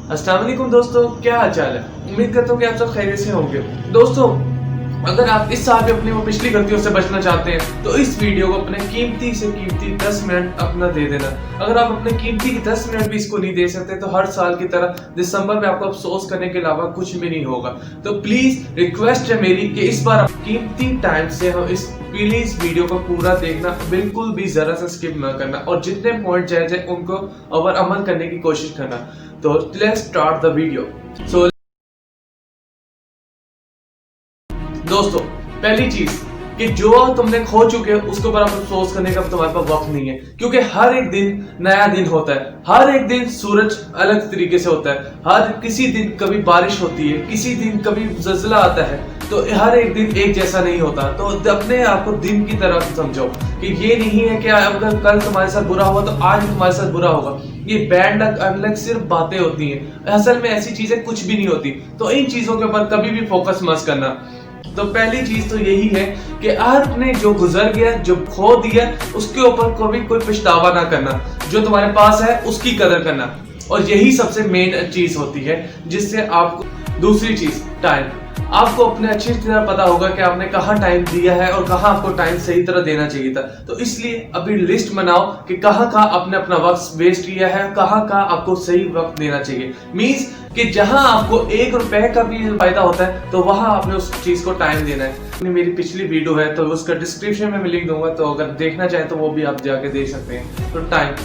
अस्सलाम वालेकुम दोस्तों, क्या हाल चाल है। उम्मीद करता हूँ कि आप सब खैरियत से होंगे। दोस्तों, अगर आप इस साल भी अपनी वो पिछली गलतियों से बचना चाहते हैं तो इस वीडियो को अपने कीमती से कीमती 10 मिनट अपना दे देना। अगर आप अपने कीमती 10 मिनट भी इसको नहीं दे सकते तो हर साल की तरह दिसंबर में आपको अफसोस करने के अलावा कुछ भी नहीं होगा। तो प्लीज रिक्वेस्ट है मेरी कि इस बार कीमती टाइम से हम इस प्लीज वीडियो को पूरा देखना, बिल्कुल भी जरा सा स्किप ना करना और जितने पॉइंट जायज है उनको और अमल करने की कोशिश करना। तो लेट्स स्टार्ट द वीडियो। सो दोस्तों, पहली चीज कि जो तुमने खो चुके हो उसके ऊपर आप अफसोस करने का तुम्हारे पास वक्त नहीं है, क्योंकि हर एक दिन नया दिन होता है। हर एक दिन सूरज अलग तरीके से होता है। हर किसी दिन कभी बारिश होती है, किसी दिन कभी ज़लज़ला आता है। तो हर एक दिन एक जैसा नहीं होता। तो अपने आप को दिन की तरफ समझो कि ये नहीं है कि अगर कल तुम्हारे साथ बुरा हुआ तो आज तुम्हारे साथ बुरा होगा। ये बैड लक अनलक सिर्फ बातें होती हैं, असल में ऐसी चीजें कुछ भी नहीं होती। तो इन चीजों के ऊपर कभी भी फोकस मत करना। तो पहली चीज तो यही है कि आपने जो गुजर गया, जो खो दिया, उसके ऊपर कभी कोई पछतावा ना करना। जो तुम्हारे पास है उसकी कदर करना, और यही सबसे मेन चीज होती है जिससे आपको। दूसरी चीज, टाइम। आपको अपने अच्छी तरह पता होगा कि आपने कहाँ टाइम दिया है और कहाँ आपको टाइम सही तरह देना चाहिए था। तो इसलिए अभी लिस्ट बनाओ कि कहाँ आपने अपना वक्त वेस्ट किया है, कहाँ आपको सही वक्त देना चाहिए। मींस कि जहां आपको 1 रुपए का भी फायदा होता है तो वहां आपने उस चीज को टाइम देना है। मेरी पिछली वीडियो है तो उसका डिस्क्रिप्शन में मैं लिंक दूंगा, तो अगर देखना चाहें तो वो भी आप जाके देख सकते हैं। तो टाइम,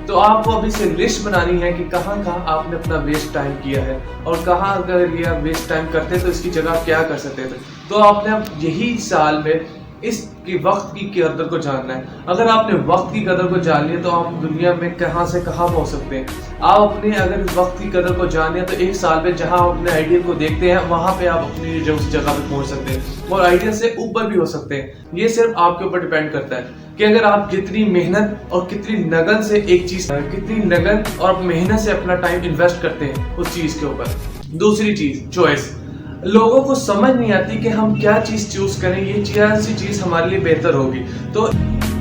तो आपको अभी से लिस्ट बनानी है कि कहाँ आपने अपना वेस्ट टाइम किया है और कहाँ अगर ये आप वेस्ट टाइम करते तो इसकी जगह आप क्या कर सकते थे। तो आपने अब यही साल में इसकी वक्त की कदर को जानना है। अगर आपने वक्त की कदर को जान लिया तो आप दुनिया में कहाँ से कहाँ पहुंच सकते हैं। आप अपने अगर वक्त की कदर को जान लिया तो एक साल में जहां आप अपने आइडिया को देखते हैं वहां पे आप अपनी उस जगह पे पहुंच सकते हैं और आइडिया से ऊपर भी हो सकते हैं। ये सिर्फ आपके ऊपर डिपेंड करता है कि अगर आप कितनी मेहनत और कितनी लगन से एक चीज, कितनी लगन और मेहनत से अपना टाइम इन्वेस्ट करते हैं उस चीज के ऊपर। दूसरी चीज, चॉइस। लोगों को समझ नहीं आती कि हम क्या चीज चूज करें, ये सी चीज हमारे लिए बेहतर होगी। तो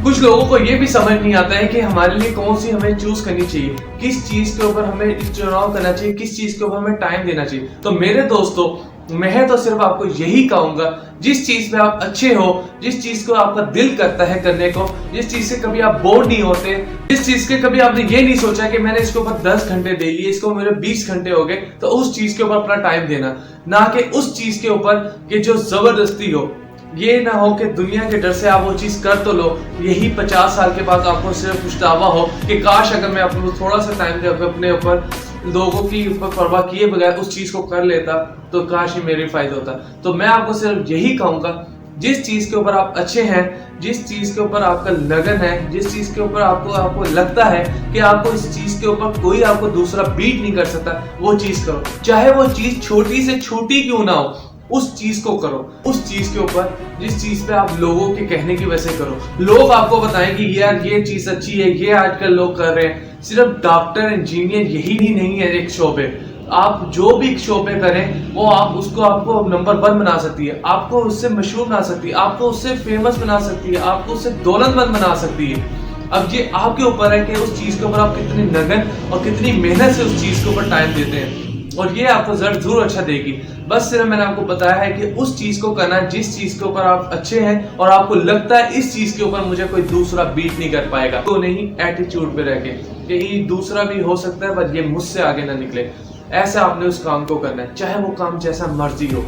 कुछ लोगों को ये भी समझ नहीं आता है कि हमारे लिए कौन सी हमें चूज करनी चाहिए, किस चीज के ऊपर हमें चुनाव करना चाहिए, किस चीज के ऊपर हमें टाइम देना चाहिए। तो मेरे दोस्तों, मैं तो सिर्फ आपको यही कहूंगा, जिस चीज में आप अच्छे हो, जिस चीज को आपका दिल करता है करने को, जिस चीज से कभी आप बोर नहीं होते, जिस चीज के कभी आपने ये नहीं सोचा कि मैंने इसके ऊपर 10 घंटे दे लिए, इसको मेरे 20 घंटे हो गए, तो उस चीज के ऊपर अपना टाइम देना, ना कि उस चीज के ऊपर कि जो जबरदस्ती हो। ये ना हो कि दुनिया के डर से आप वो चीज कर तो लो, यही 50 साल के बाद आपको सिर्फ पछतावा हो कि काश अगर मैं अपने थोड़ा सा टाइम दे अपने ऊपर लोगों की ऊपर परवाह किए बगैर उस चीज को कर लेता तो काश ही मेरे फायदा होता। तो मैं आपको सिर्फ यही कहूंगा, जिस चीज के ऊपर आप अच्छे हैं, जिस चीज के ऊपर आपका लगन है, जिस चीज के ऊपर आपको लगता है कि आपको इस चीज के ऊपर कोई आपको दूसरा बीट नहीं कर सकता, वो चीज करो। चाहे वो चीज छोटी से छोटी क्यों ना हो, उस चीज को करो। उस चीज के ऊपर जिस चीज पे आप लोगों के कहने की वजह से करो। लोग आपको बताएं कि यार ये चीज अच्छी है, ये आजकल लोग कर रहे हैं। सिर्फ डॉक्टर, इंजीनियर यही भी नहीं है एक शोबे। आप जो भी शोबे करें वो आप उसको आपको नंबर 1 बना सकती है, आपको उससे मशहूर बना सकती है, आपको उससे फेमस बना सकती है, आपको उससे दौलतमंद बना सकती है। अब ये आपके ऊपर है कि उस चीज के ऊपर आप कितनी लगन और कितनी मेहनत से उस चीज के ऊपर टाइम देते हैं, और ये आपको रिजल्ट जरूर अच्छा देगी। बस सिर्फ मैंने आपको बताया है कि उस चीज को करना जिस चीज के ऊपर आप अच्छे हैं और आपको लगता है इस चीज के ऊपर मुझे कोई दूसरा बीट नहीं कर पाएगा। तो नहीं एटीट्यूड पे रह के कि दूसरा भी हो सकता है पर ये मुझसे आगे ना निकले, ऐसा आपने उस काम को करना है, चाहे वो काम जैसा मर्जी हो।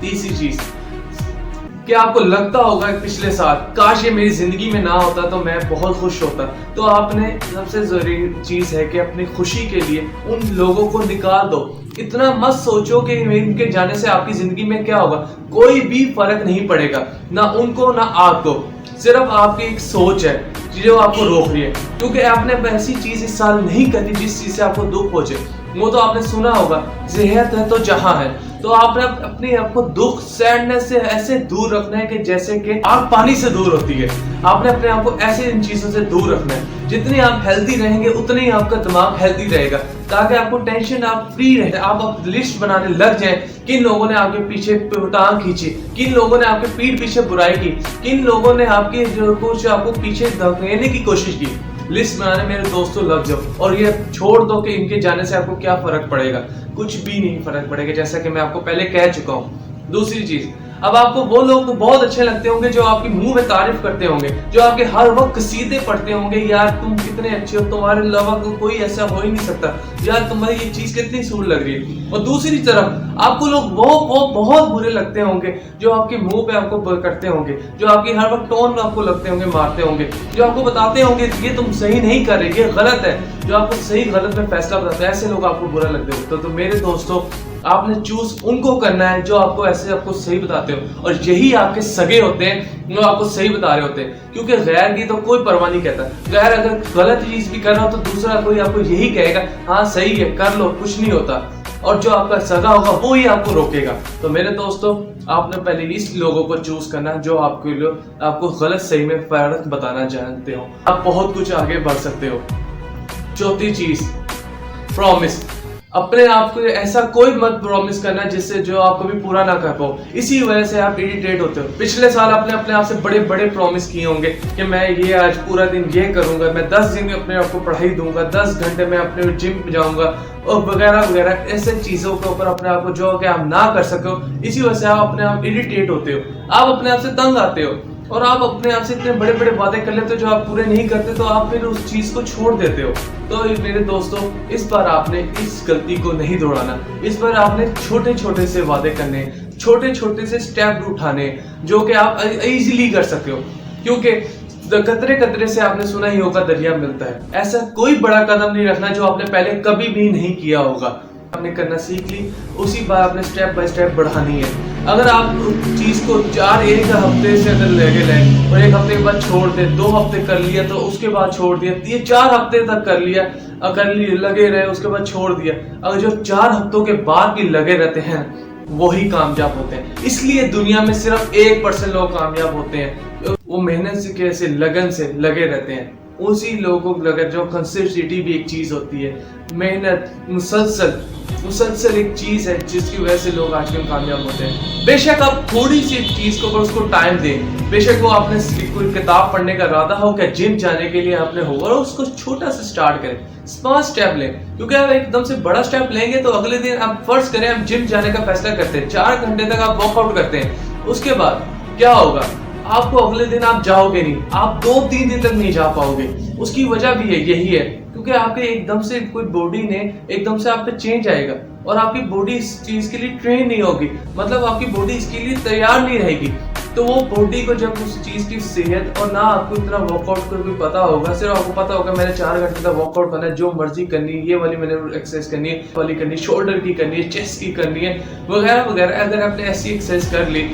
तीसरी चीज, क्या आपको लगता होगा पिछले साल काश ये मेरी जिंदगी में ना होता तो मैं बहुत खुश होता। तो आपने सबसे जरूरी चीज है कि अपनी खुशी के लिए उन लोगों को निकाल दो। इतना मत सोचो कि इनके जाने से आपकी जिंदगी में क्या होगा, कोई भी फर्क नहीं पड़ेगा, ना उनको ना आपको। सिर्फ आपकी एक सोच है जो आपको रोक रही है, क्योंकि आपने ऐसी चीज इस साल नहीं करनी जिस चीज से आपको दुख पहुंचे। वो तो आपने सुना होगा, सेहत है तो जहां है। तो आपने अपने आपको दुख, सैडनेस से ऐसे दूर रखना है कि जैसे कि आग पानी से दूर होती है। आपने अपने आप को ऐसे इन चीजों से दूर रखना है। जितनी आप हेल्दी रहेंगे उतनी ही आपका दिमाग हेल्दी रहेगा, ताकि आपको टेंशन, आप फ्री रहे। आप लिस्ट बनाने लग जाएं, किन लोगों ने आपके पीछे टांग खींची, किन लोगों ने आपके पीठ पीछे बुराई की, किन लोगों ने आपके जो कुछ आपको पीछे धकेलने की कोशिश की। लिस्ट बनाने मेरे दोस्तों लग जाओ, और ये छोड़ दो कि इनके जाने से आपको क्या फर्क पड़ेगा। कुछ भी नहीं फर्क पड़ेगा, जैसा कि मैं आपको पहले कह चुका हूँ। दूसरी चीज, अब आपको वो लोग तो बहुत अच्छे लगते होंगे जो आपकी मुंह में तारीफ करते होंगे, जो आपके हर वक्त कसीदे पढ़ते होंगे, यार तुम कितने अच्छे हो, तुम्हारे अलावा कोई ऐसा हो ही नहीं सकता, यार तुम्हारी ये चीज कितनी सूर लग रही है। और दूसरी तरफ आपको लोग वो बहुत बुरे लगते होंगे जो आपके मुंह पे आपको करते होंगे, जो आपकी हर वक्त टोन में आपको लगते होंगे, मारते होंगे, जो आपको बताते होंगे ये तुम सही नहीं कर रहे, ये गलत है, जो आपको सही गलत में फैसला बताते हैं। ऐसे लोग आपको बुरा लगते होते तो मेरे दोस्तों, आपने चूज उनको करना है जो आपको ऐसे आपको सही बताते हो, और यही आपके सगे होते हैं जो आपको सही बता रहे होते हैं। क्योंकि गैर की तो कोई परवाह नहीं कहता। गैर अगर गलत चीज भी कर रहा हो तो दूसरा कोई आपको यही कहेगा, हाँ सही है कर लो, कुछ नहीं होता, और जो आपका सगा होगा वो ही आपको रोकेगा। तो मेरे दोस्तों, आपने पहले इस लोगों को चूज करना है जो आपको गलत सही में फर्क बताना जानते हो। आप बहुत कुछ आगे बढ़ सकते हो। चौथी चीज, प्रॉमिस। अपने आप को ऐसा कोई मत प्रॉमिस करना जिससे जो आप कभी पूरा ना कर पाओ, इसी वजह से आप इरिटेट होते हो। पिछले साल आपने अपने आप से बड़े बड़े प्रॉमिस किए होंगे कि मैं ये आज पूरा दिन ये करूंगा, मैं 10 दिन में अपने आप को पढ़ाई दूंगा, 10 घंटे में अपने जिम जाऊंगा, और वगैरह वगैरह। ऐसे चीजों के ऊपर अपने आप को जो कि आप ना कर सको, इसी वजह से आप अपने आप इरिटेट होते हो, आप अपने आप से तंग आते हो, और आप अपने आप से इतने बड़े बड़े वादे कर लेते हो जो आप पूरे नहीं करते, तो आप फिर उस चीज को छोड़ देते हो। तो मेरे दोस्तों, इस बार आपने इस गलती को नहीं दोहराना। इस बार आपने छोटे छोटे से वादे करने, छोटे छोटे से स्टेप उठाने जो कि आप इजीली कर सकते हो। क्योंकि कतरे कतरे से आपने सुना ही होगा दरिया मिलता है। ऐसा कोई बड़ा कदम नहीं रखना जो आपने पहले कभी भी नहीं किया होगा। आपने करना सीख ली, उसी बार आपने स्टेप बाय स्टेप बढ़ानी है। अगर आप उस चीज को एक हफ्ते से अगर लगे रहे और 1 हफ्ते के बाद छोड़ दे, 2 हफ्ते कर लिया तो उसके बाद छोड़ दिया, ये 4 हफ्ते तक कर लिया, लगे रहे उसके बाद छोड़ दिया। अगर जो 4 हफ्तों के बाद भी लगे रहते हैं वही कामयाब होते हैं। इसलिए दुनिया में सिर्फ 1% लोग कामयाब होते हैं, वो मेहनत से कैसे लगन से लगे रहते हैं। उसी लोगों को लगे, जो कंसिस्टेंसी भी एक चीज होती है, मेहनत, मुसलसल एक चीज है जिसकी वजह से लोग आजकल कामयाब होते हैं। बेशक आप थोड़ी सी चीज को उसको टाइम दें, बेशक वो आपने कोई किताब पढ़ने का इरादा हो, क्या जिम जाने के लिए आपने हो, और उसको छोटा सा स्टार्ट करें, 5 स्टेप लें। क्योंकि आप एकदम से बड़ा स्टेप लेंगे तो अगले दिन आप फर्ज करें आप जिम जाने का फैसला करते हैं, 4 घंटे तक आप वर्कआउट करते हैं, उसके बाद क्या होगा, आपको अगले दिन आप जाओगे नहीं, आप 2-3 दिन तक नहीं जा पाओगे। उसकी वजह भी यही है क्योंकि आपके एकदम से कोई बॉडी ने एकदम से आप पे चेंज आएगा, और आपकी बॉडी इस चीज के लिए ट्रेन नहीं होगी, मतलब आपकी बॉडी इसके लिए तैयार नहीं रहेगी। तो वो बॉडी को जब उस चीज की सेहत, और ना आपको इतना वर्कआउट का कोई पता होगा, सिर्फ आपको पता होगा मैंने 4 घंटे तक वर्कआउट करना है, जो मर्जी करनी है, ये वाली मैंने एक्सरसाइज करनी है, वाली करनी है, शोल्डर की करनी है, चेस्ट की करनी है, वगैरह वगैरह। अगर आपने ऐसी एक्सरसाइज कर ली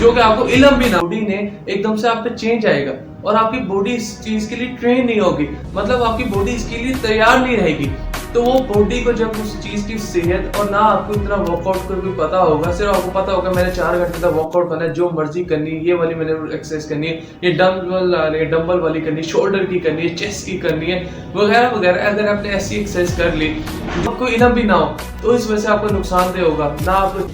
जो कि आपको इल्म भी ना, बॉडी ने एकदम से आप पे चेंज आएगा, और आपकी बॉडी इस चीज के लिए ट्रेन नहीं होगी, मतलब आपकी बॉडी इसके लिए तैयार नहीं रहेगी। तो वो बॉडी को जब उस चीज की सेहत, और ना आपको इतना वर्कआउट का कोई पता होगा, सिर्फ आपको पता होगा मैंने 4 घंटे तक वर्कआउट करना है, जो मर्जी करनी है, ये वाली मैंने एक्सरसाइज करनी है, ये डंबल वाली करनी है, शोल्डर की करनी है, चेस्ट की करनी है, वगैरह वगैरह। अगर आपने ऐसी एक्सरसाइज कर ली, आपको इल्म भी ना हो, तो इस वजह से आपको नुकसानदेह होगा ना। आप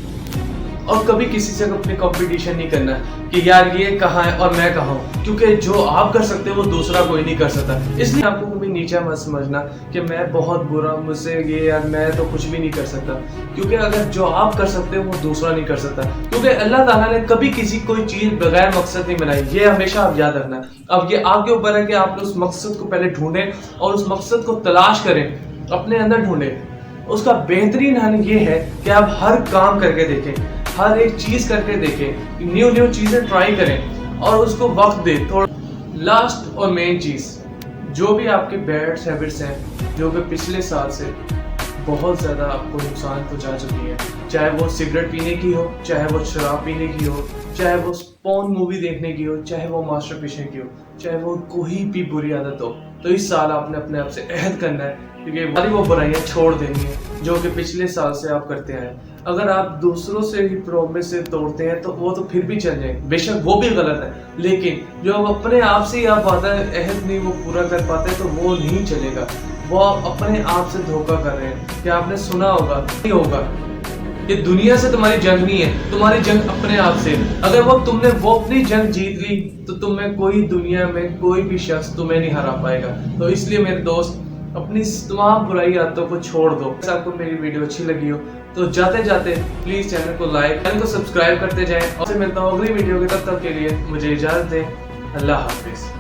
और कभी किसी से अपने कंपटीशन नहीं करना कि यार ये कहाँ है और मैं कहाँ हूँ, क्योंकि जो आप कर सकते हो वो दूसरा कोई नहीं कर सकता। इसलिए आपको कभी नीचा मत समझना कि मैं बहुत बुरा, मुझसे ये यार मैं तो कुछ भी नहीं कर सकता, क्योंकि अगर जो आप कर सकते हो वो दूसरा नहीं कर सकता। क्योंकि अल्लाह ताला ने कभी किसी कोई चीज बगैर मकसद नहीं बनाई, ये हमेशा आप याद रखना। अब ये आपके ऊपर है कि आप उस मकसद को पहले ढूंढें और उस मकसद को तलाश करें, अपने अंदर ढूंढें। उसका बेहतरीन हल ये है कि आप हर काम करके देखें, हर एक चीज करके देखें, न्यू चीजें ट्राई करें और उसको वक्त दें थोड़ा। लास्ट और मेन चीज, जो भी आपके बैड हैबिट्स हैं जो कि पिछले साल से बहुत ज़्यादा आपको नुकसान पहुंचा चुकी है, चाहे वो सिगरेट पीने की हो, चाहे वो शराब पीने की हो, चाहे वो स्पॉन मूवी देखने की हो, चाहे वो मास्टरबेशन की हो, चाहे वो कोई भी बुरी आदत हो, तो इस साल आपने अपने आप से अहद करना है क्योंकि वो बुराइयां छोड़ देनी है जो कि पिछले साल से आप करते हैं। अगर आप दूसरों से ही प्रॉमिस से तोड़ते हैं तो वो तो फिर भी चल जाए, बेशक वो भी गलत है, लेकिन जो आप अपने आप से आप वादा अहद नहीं वो पूरा कर पाते तो वो नहीं चलेगा। वो आप अपने आप से धोखा कर रहे हैं। क्या आपने सुना होगा नहीं होगा ये दुनिया से तुम्हारी जंग नहीं है, तुम्हारी जंग अपने आप से। अगर तुमने वो अपनी जंग जीत ली तो तुम्हें कोई दुनिया में कोई भी शख्स तुम्हें नहीं हरा पाएगा। तो इसलिए मेरे दोस्त, अपनी तमाम बुराई आदतों को छोड़ दो। अगर आपको मेरी वीडियो अच्छी लगी हो तो जाते जाते प्लीज चैनल को लाइक, चैनल को सब्सक्राइब करते जाएं। और मिलता हूँ अगली वीडियो के, तब तक के लिए मुझे इजाजत दें। अल्लाह हाफिज।